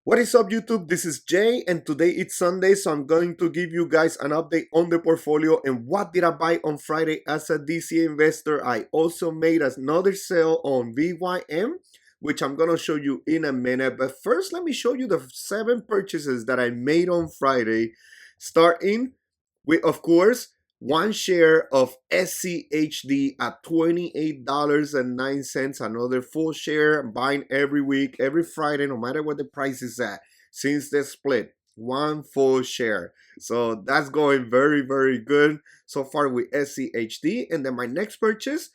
What is up, YouTube? This is Jay, and today it's Sunday, so I'm going to give you guys an update on the portfolio and what did I buy on Friday as a DCA investor. I also made another sale on VYM, which I'm going to show you in a minute. But first, let me show you the 7 purchases that I made on Friday, starting with, of course, one share of SCHD at $28.09. Another full share. I'm buying every week, every Friday, no matter what the price is at, since the split. One full share. So that's going very, very good so far with SCHD. And then my next purchase,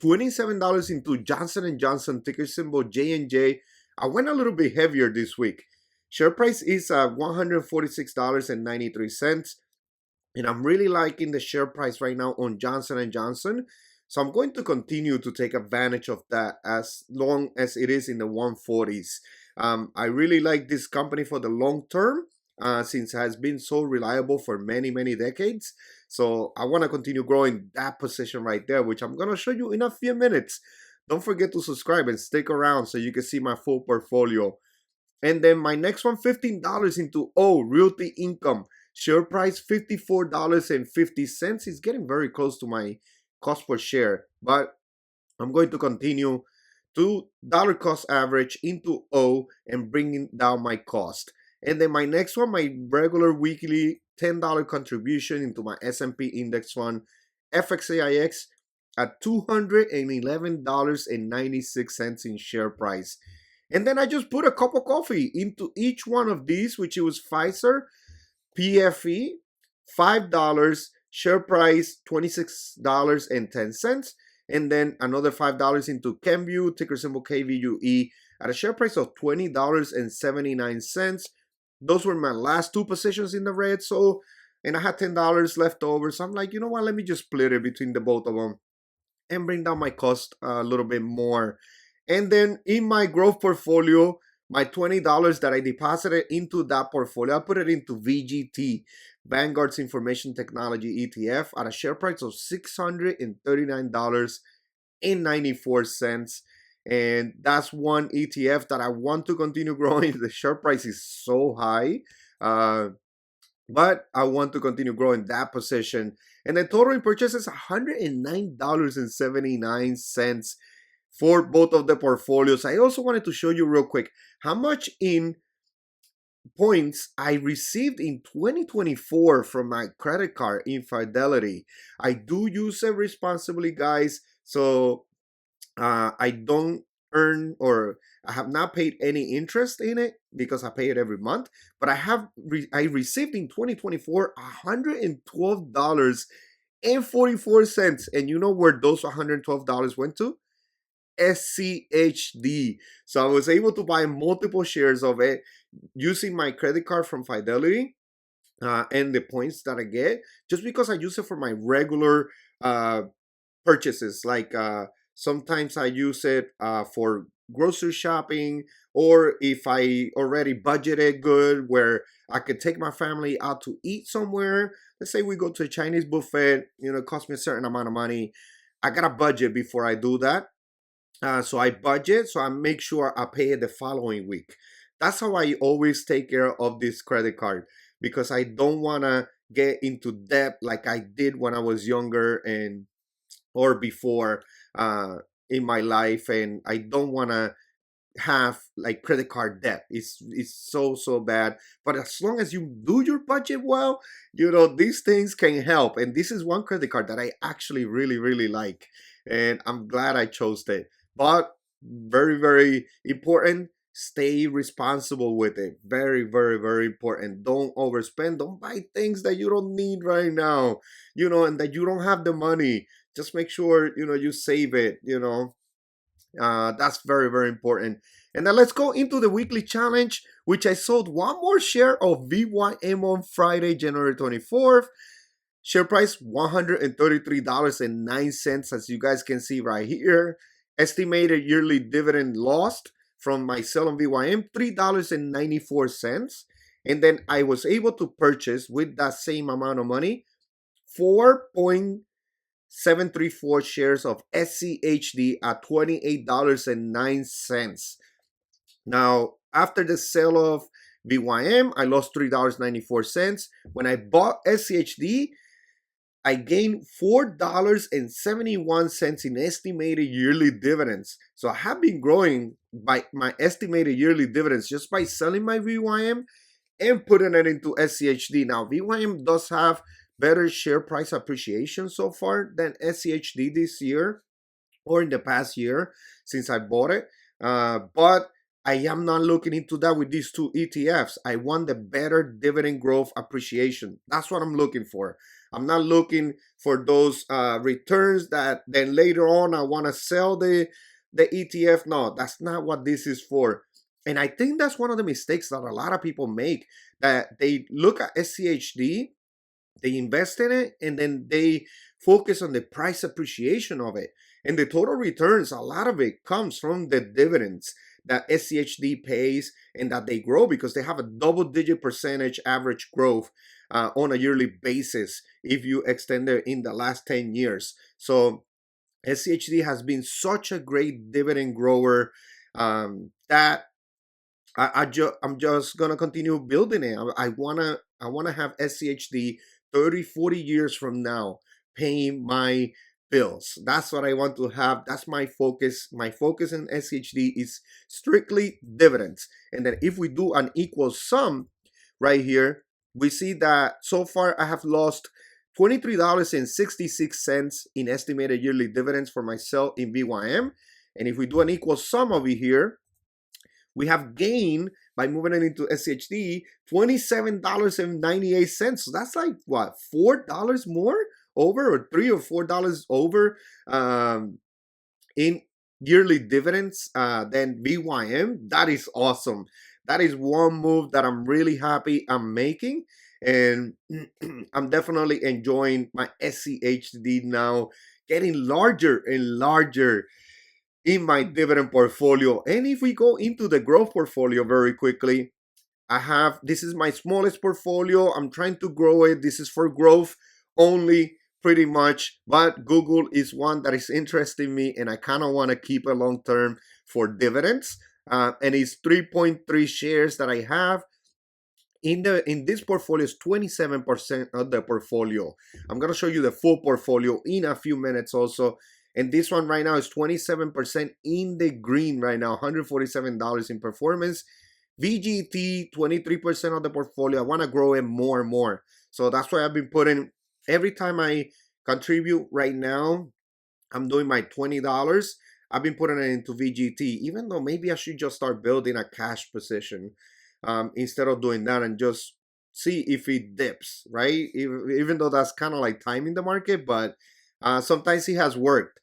$27 into Johnson & Johnson, ticker symbol J&J. I went a little bit heavier this week. Share price is $146.93. And I'm really liking the share price right now on Johnson & Johnson. So I'm going to continue to take advantage of that as long as it is in the 140s. I really like this company for the long term since it has been so reliable for many, many decades. So I want to continue growing that position right there, which I'm going to show you in a few minutes. Don't forget to subscribe and stick around so you can see my full portfolio. And then my next one, $15 into Realty Income. Share price $54.50. It's getting very close to my cost per share, but I'm going to continue to dollar cost average into O and bringing down my cost. And then my next one, my regular weekly $10 contribution into my S&P index fund, FXAIX, at $211.96 in share price. And then I just put a cup of coffee into each one of these, which it was Pfizer, PFE, $5, share price $26.10, and then another $5 into Kenvue, ticker symbol KVUE, at a share price of $20.79. Those were my last 2 positions in the red, so, and I had $10 left over, so I'm like, you know what, let me just split it between the both of them and bring down my cost a little bit more. And then in my growth portfolio, my $20 that I deposited into that portfolio, I put it into VGT, Vanguard's Information Technology ETF, at a share price of $639.94. And that's one ETF that I want to continue growing. The share price is so high, but I want to continue growing that position. And the total in purchases $109.79 for both of the portfolios. I also wanted to show you real quick how much in points I received in 2024 from my credit card in Fidelity. I do use it responsibly, guys. So I don't earn, or I have not paid any interest in it because I pay it every month. But I received in 2024 $112.44. And you know where those $112 went to? SCHD. So I was able to buy multiple shares of it using my credit card from Fidelity and the points that I get, just because I use it for my regular purchases. Like sometimes I use it for grocery shopping, or if I already budgeted good where I could take my family out to eat somewhere. Let's say we go to a Chinese buffet, it costs me a certain amount of money. I got a budget before I do that. So I budget, so I make sure I pay it the following week. That's how I always take care of this credit card, because I don't want to get into debt like I did when I was younger and or before in my life, and I don't want to have like credit card debt. It's so bad. But as long as you do your budget well, these things can help. And this is one credit card that I actually really like, and I'm glad I chose it. But very, very important, stay responsible with it. Very important. Don't overspend. Don't buy things that you don't need right now, and that you don't have the money. Just make sure you save it. That's very important. And now let's go into the weekly challenge, which I sold one more share of VYM on Friday, January 24th. Share price $133.09, as you guys can see right here. Estimated yearly dividend lost from my sale on VYM, $3.94. And then I was able to purchase with that same amount of money 4.734 shares of SCHD at $28.09. Now, After the sale of VYM, I lost $3.94. When I bought SCHD, I gained $4.71 in estimated yearly dividends. So I have been growing by my estimated yearly dividends just by selling my VYM and putting it into SCHD. Now, VYM does have better share price appreciation so far than SCHD this year or in the past year since I bought it. But I am not looking into that with these two ETFs. I want the better dividend growth appreciation. That's what I'm looking for. I'm not looking for those returns that then later on I want to sell the ETF. No, that's not what this is for. And I think that's one of the mistakes that a lot of people make, that they look at SCHD, they invest in it, and then they focus on the price appreciation of it. And the total returns, a lot of it comes from the dividends that SCHD pays and that they grow because they have a double-digit percentage average growth on a yearly basis if you extend it in the last 10 years. So SCHD has been such a great dividend grower that I'm just gonna continue building it. I wanna have SCHD 30, 40 years from now paying my bills. That's what I want to have. That's my focus. My focus in SCHD is strictly dividends. And then if we do an equal sum right here, we see that so far I have lost $23.66 in estimated yearly dividends for myself in VYM. And if we do an equal sum over here, we have gained by moving it into SCHD $27.98. So that's like what, $4 more over, or $3 or $4 over in yearly dividends than VYM. That is awesome. That is one move that I'm really happy I'm making. And I'm definitely enjoying my SCHD now, getting larger and larger in my dividend portfolio. And if we go into the growth portfolio very quickly, this is my smallest portfolio. I'm trying to grow it. This is for growth only, pretty much. But Google is one that is interesting me, and I kind of want to keep it long term for dividends. And it's 3.3 shares that I have. In this portfolio is 27% of the portfolio. I'm gonna show you the full portfolio in a few minutes also. And this one right now is 27% in the green right now, $147 in performance. VGT, 23% of the portfolio. I want to grow it more and more. So that's why I've been putting, every time I contribute right now, I'm doing my $20. I've been putting it into VGT, even though maybe I should just start building a cash position instead of doing that and just see if it dips, right? Even though that's kind of like timing the market, but sometimes it has worked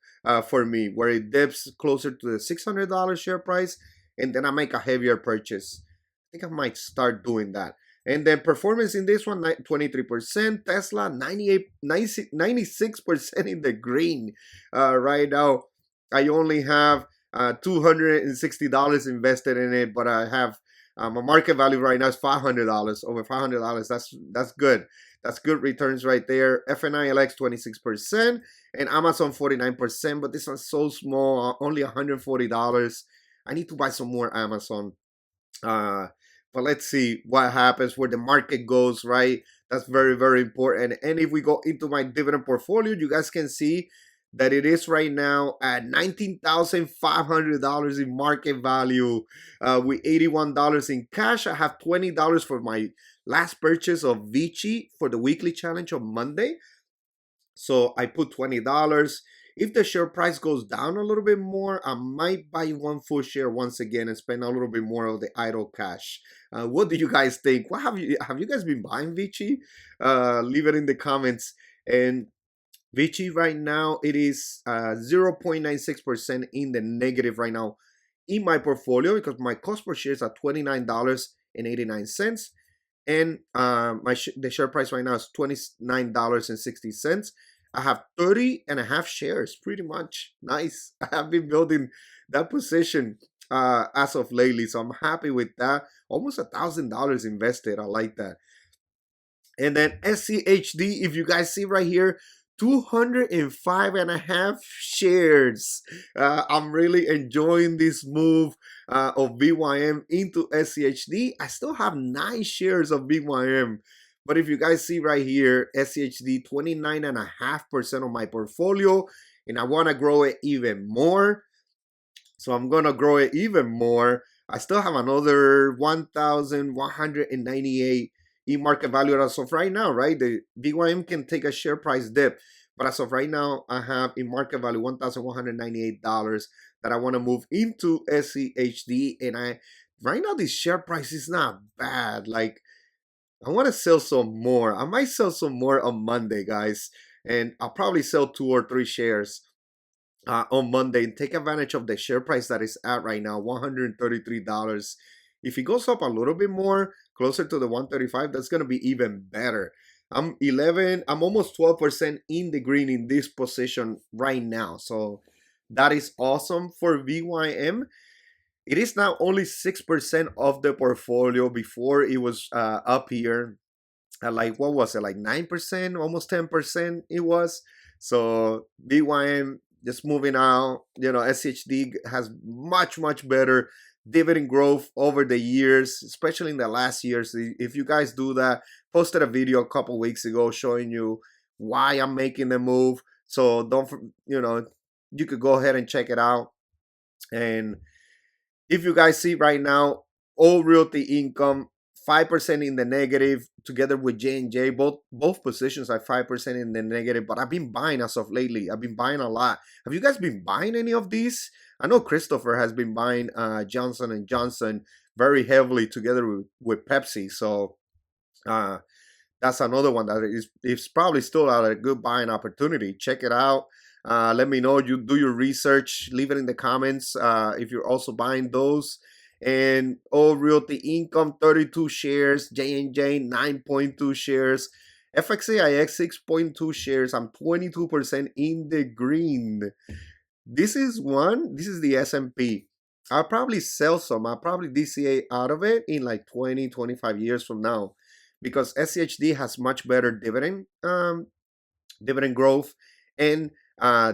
for me, where it dips closer to the $600 share price, and then I make a heavier purchase. I think I might start doing that. And then performance in this one, 23%. Tesla, 96% in the green right now. I only have $260 invested in it, but I have my market value right now is $500, over $500. That's good. That's good returns right there. FNILX 26% and Amazon 49%, but this one's so small, only $140. I need to buy some more Amazon. But let's see what happens, where the market goes, right? That's very, very important. And if we go into my dividend portfolio, you guys can see that it is right now at $19,500 in market value with $81 in cash. I have $20 for my last purchase of Vici for the weekly challenge on Monday. So I put $20. If the share price goes down a little bit more, I might buy one full share once again and spend a little bit more of the idle cash. What do you guys think? What have you guys been buying Vici? Leave it in the comments. And Vici right now, it is 0.96% in the negative right now in my portfolio, because my cost per share is at $29.89. And the share price right now is $29.60. I have 30 and a half shares, pretty much. Nice. I have been building that position as of lately, so I'm happy with that. Almost $1,000 invested. I like that. And then SCHD, if you guys see right here, 205 and a half shares. I'm really enjoying this move of VYM into SCHD. I still have 9 shares of VYM. But if you guys see right here, SCHD 29.5% of my portfolio, and I want to grow it even more. So I'm going to grow it even more. I still have another 1,198 in market value as of right now, right? The VYM can take a share price dip, but as of right now, I have in market value $1,198 that I want to move into SCHD. And right now, this share price is not bad. Like, I want to sell some more. I might sell some more on Monday, guys, and I'll probably sell 2 or 3 shares on Monday and take advantage of the share price that is at right now, $133. If it goes up a little bit more, closer to the 135, that's gonna be even better. I'm almost 12% in the green in this position right now. So that is awesome for VYM. It is now only 6% of the portfolio. Before it was up here like, what was it, like 9%, almost 10% it was. So VYM just moving out. SHD has much better dividend growth over the years, especially in the last years. If you guys do that, posted a video a couple weeks ago showing you why I'm making the move. So don't, you could go ahead and check it out. And if you guys see right now, all realty income 5% in the negative, together with J&J. Both positions are 5% in the negative. But I've been buying as of lately. I've been buying a lot. Have you guys been buying any of these? I know Christopher has been buying Johnson and Johnson very heavily together with Pepsi. So that's another one that is probably still a good buying opportunity. Check it out. Let me know. You do your research. Leave it in the comments if you're also buying those. And All Realty Income 32 shares, J&J 9.2 shares, FXAIX 6.2 shares. I'm 22% in the green. This is the S&P. I'll probably sell some. I'll probably DCA out of it in like 20, 25 years from now, because SCHD has much better dividend growth and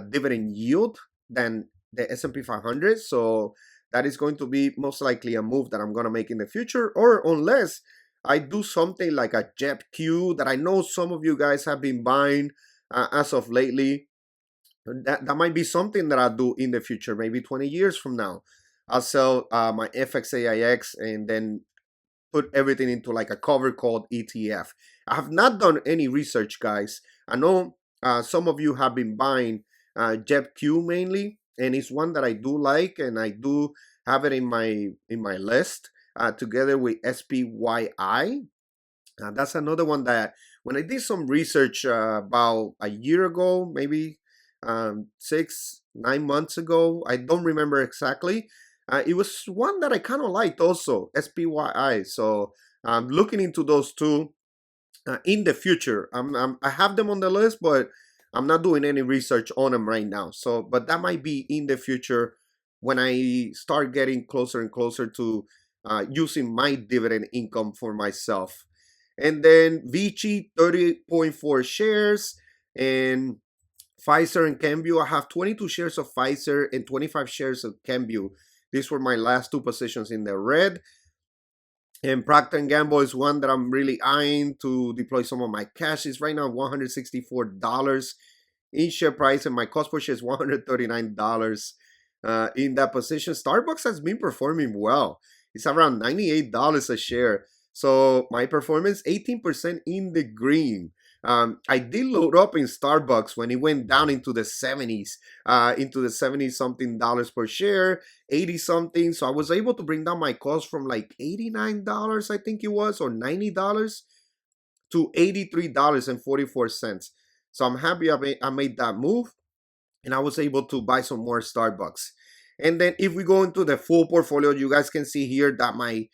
dividend yield than the S&P 500. So that is going to be most likely a move that I'm going to make in the future, or unless I do something like a JEPQ that I know some of you guys have been buying as of lately. That might be something that I'll do in the future, maybe 20 years from now. I'll sell my FXAIX and then put everything into like a cover called ETF. I have not done any research, guys. I know some of you have been buying JEPQ mainly, and it's one that I do like, and I do have it in my list together with SPYI. That's another one that when I did some research about a year ago, maybe 6-9 months ago, I don't remember exactly. It was one that I kind of liked also, SPYI. So I'm looking into those two in the future. I have them on the list, but I'm not doing any research on them right now. So, but that might be in the future when I start getting closer and closer to using my dividend income for myself. And then Vici 30.4 shares, and Pfizer and Cambio. I have 22 shares of Pfizer and 25 shares of Cambio. These were my last two positions in the red. And Procter & Gamble is one that I'm really eyeing to deploy some of my cash. It's right now $164 in share price, and my cost per share is $139 in that position. Starbucks has been performing well. It's around $98 a share. So my performance, 18% in the green. I did load up in Starbucks when it went down into the 70s, into the 70 something dollars per share, 80 something. So I was able to bring down my cost from like $89, I think it was, or $90 to $83.44. So I'm happy I made that move, and I was able to buy some more Starbucks. And then if we go into the full portfolio, you guys can see here that my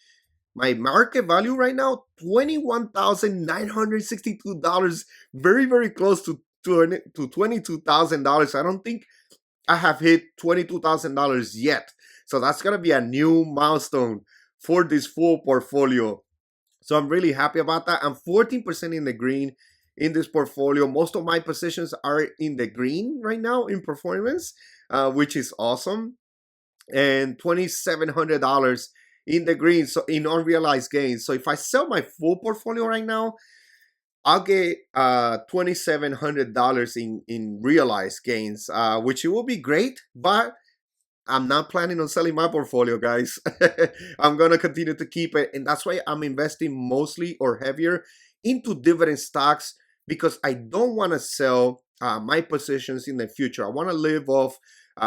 market value right now, $21,962, very close to $22,000. I don't think I have hit $22,000 yet. So that's gonna be a new milestone for this full portfolio. So I'm really happy about that. I'm 14% in the green, in this portfolio. Most of my positions are in the green right now in performance, which is awesome. And $2,700 in the green, so in unrealized gains. So if I sell my full portfolio right now, I'll get $2,700 in realized gains, which it will be great. But I'm not planning on selling my portfolio, guys. I'm gonna continue to keep it, and that's why I'm investing mostly or heavier into dividend stocks, because I don't want to sell my positions in the future. I want to live off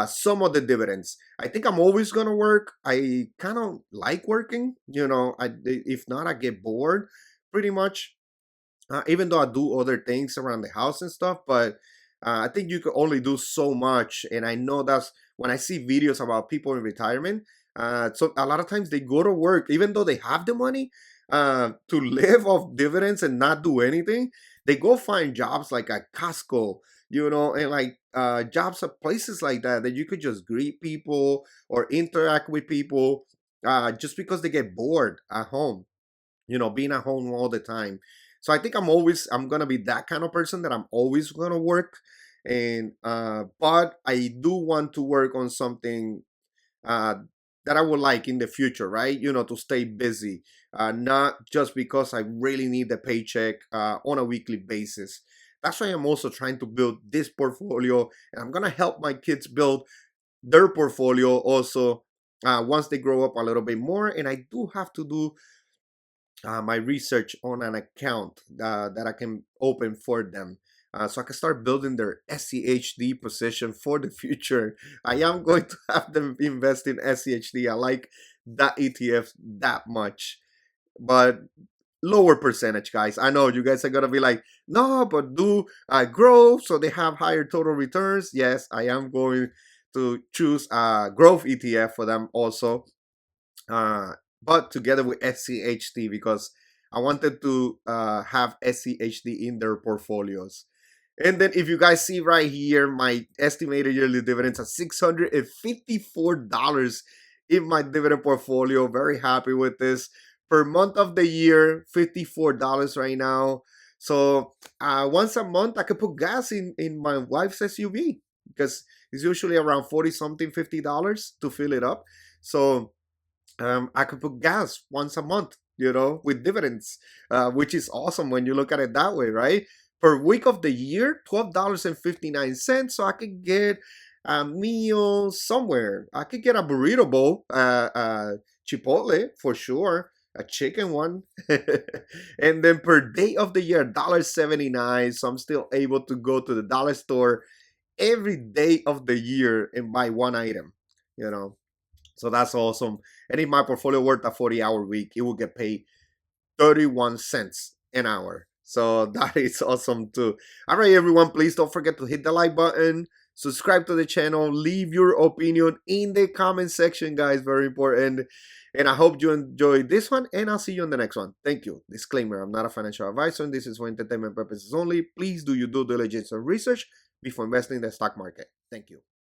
some of the dividends. I think I'm always gonna work. I kind of like working. If not, I get bored pretty much, even though I do other things around the house and stuff. But I think you can only do so much. And I know that's when I see videos about people in retirement. So a lot of times they go to work, even though they have the money to live off dividends and not do anything. They go find jobs like at Costco, and like jobs at places like that, that you could just greet people or interact with people, just because they get bored at home, being at home all the time. So I think I'm gonna be that kind of person that I'm always gonna work. And but I do want to work on something uh that I would like in the future, right? To stay busy, not just because I really need the paycheck on a weekly basis. That's why I'm also trying to build this portfolio, and I'm gonna help my kids build their portfolio also, once they grow up a little bit more. And I do have to do my research on an account that I can open for them. So I can start building their SCHD position for the future. I am going to have them invest in SCHD. I like that ETF that much, but lower percentage, guys. I know you guys are gonna be like, no, but do growth so they have higher total returns. Yes, I am going to choose growth ETF for them also, uh, but together with SCHD, because I wanted to have SCHD in their portfolios. And then if you guys see right here, my estimated yearly dividends are $654 in my dividend portfolio. Very happy with this. Per month of the year, $54 right now. So once a month, I could put gas in my wife's SUV, because it's usually around 40 something, $50 to fill it up. So I could put gas once a month, with dividends, which is awesome when you look at it that way, right? Per week of the year, $12.59. So I could get a meal somewhere. I could get a burrito bowl, Chipotle for sure, a chicken one. And then per day of the year, $1.79. So I'm still able to go to the dollar store every day of the year and buy one item, you know. So that's awesome. And if my portfolio worked a 40-hour week, it would get paid 31 cents an hour. So that is awesome too. All right, everyone, please don't forget to hit the like button, subscribe to the channel, leave your opinion in the comment section, guys. Very important. And I hope you enjoyed this one, and I'll see you in the next one. Thank you. Disclaimer, I'm not a financial advisor, and this is for entertainment purposes only. Please do your due diligence and research before investing in the stock market. Thank you.